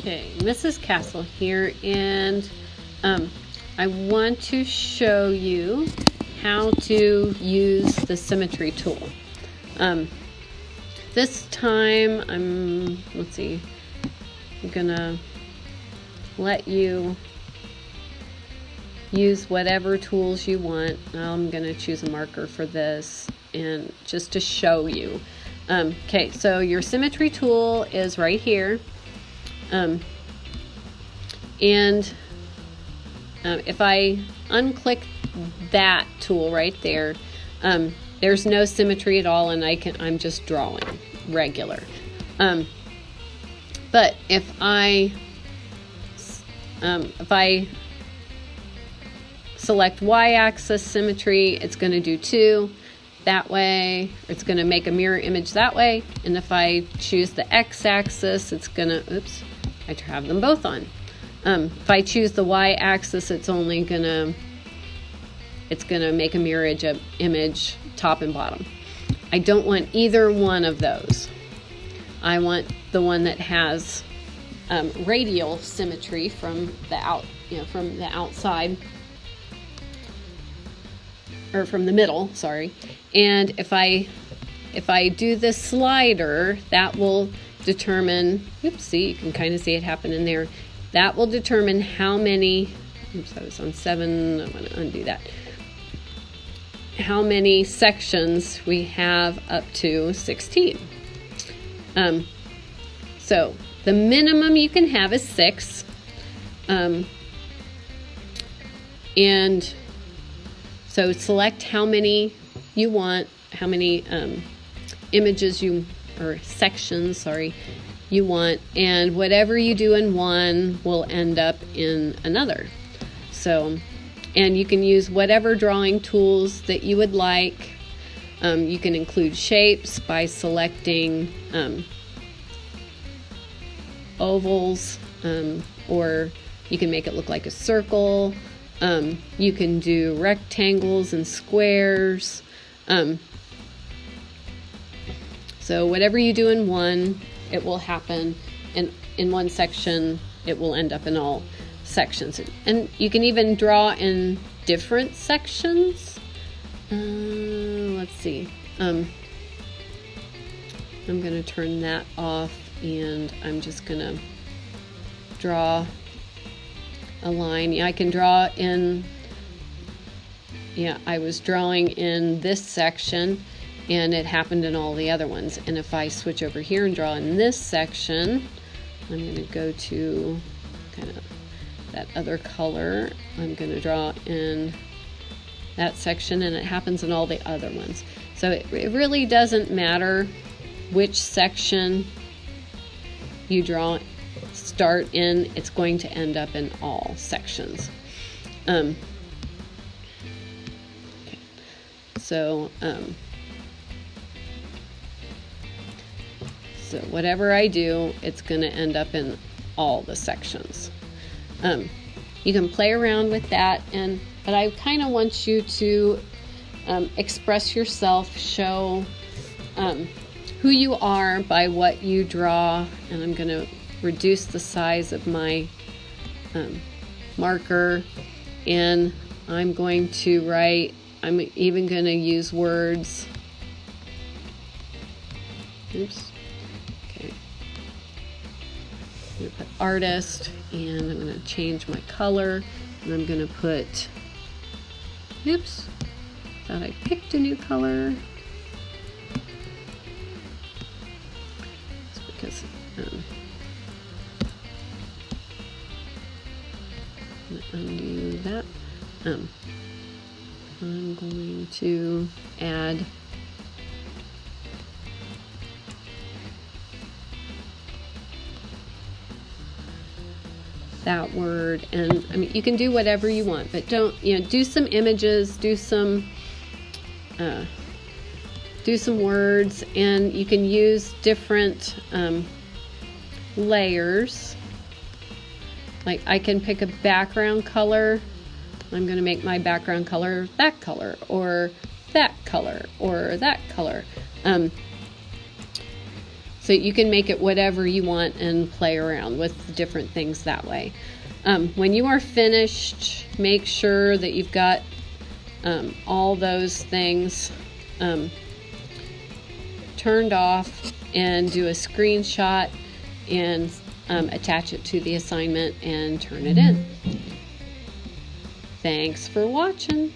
Okay, Mrs. Castle here, and I want to show you how to use the symmetry tool. This time I'm gonna let you use whatever tools you want. I'm gonna choose a marker for this, and just to show you. Okay, so your symmetry tool is right here. If I unclick that tool right there, there's no symmetry at all, and I'm just drawing regular. But if I select y-axis symmetry, it's going to do 2 that way. It's going to make a mirror image that way. And if I choose the x-axis, it's going to, oops, I have them both on. If I choose the y-axis, it's going to make a mirror image top and bottom. I don't want either one of those. I want the one that has radial symmetry from the outside, or from the middle, sorry. And if I do this slider, that will determine, oops, see, you can kind of see it happen in there. That will determine how many, oops, I was on 7, I want to undo that. How many sections we have up to 16. So the minimum you can have is 6. And so select how many you want, how many images or sections, sorry, you want, and whatever you do in one will end up in another. So, and you can use whatever drawing tools that you would like. You can include shapes by selecting ovals, or you can make it look like a circle. You can do rectangles and squares. So whatever you do in one, it will happen in one section. It will end up in all sections. And you can even draw in different sections. Let's see. I'm going to turn that off, and I'm just going to draw a line. Yeah, I can draw in, yeah, I was drawing in this section, and it happened in all the other ones. And if I switch over here and draw in this section, I'm going to go to kind of that other color. I'm going to draw in that section, and it happens in all the other ones. So it really doesn't matter which section you start in, it's going to end up in all sections. Okay. So whatever I do, it's going to end up in all the sections. You can play around with that, but I kind of want you to express yourself, show who you are by what you draw. And I'm going to reduce the size of my marker, and I'm going to write, I'm even going to use words. Oops. Okay. I'm going to put artist, and I'm going to change my color, and I'm going to put, oops, thought I picked a new color. It's because undo that. I'm going to add that word, and I mean, you can do whatever you want, but don't, do some images, do some words, and you can use different layers. Like I can pick a background color. I'm going to make my background color that color, or that color, or that color. So you can make it whatever you want and play around with different things that way. When you are finished, make sure that you've got all those things turned off, and do a screenshot and attach it to the assignment and turn it in. Thanks for watching.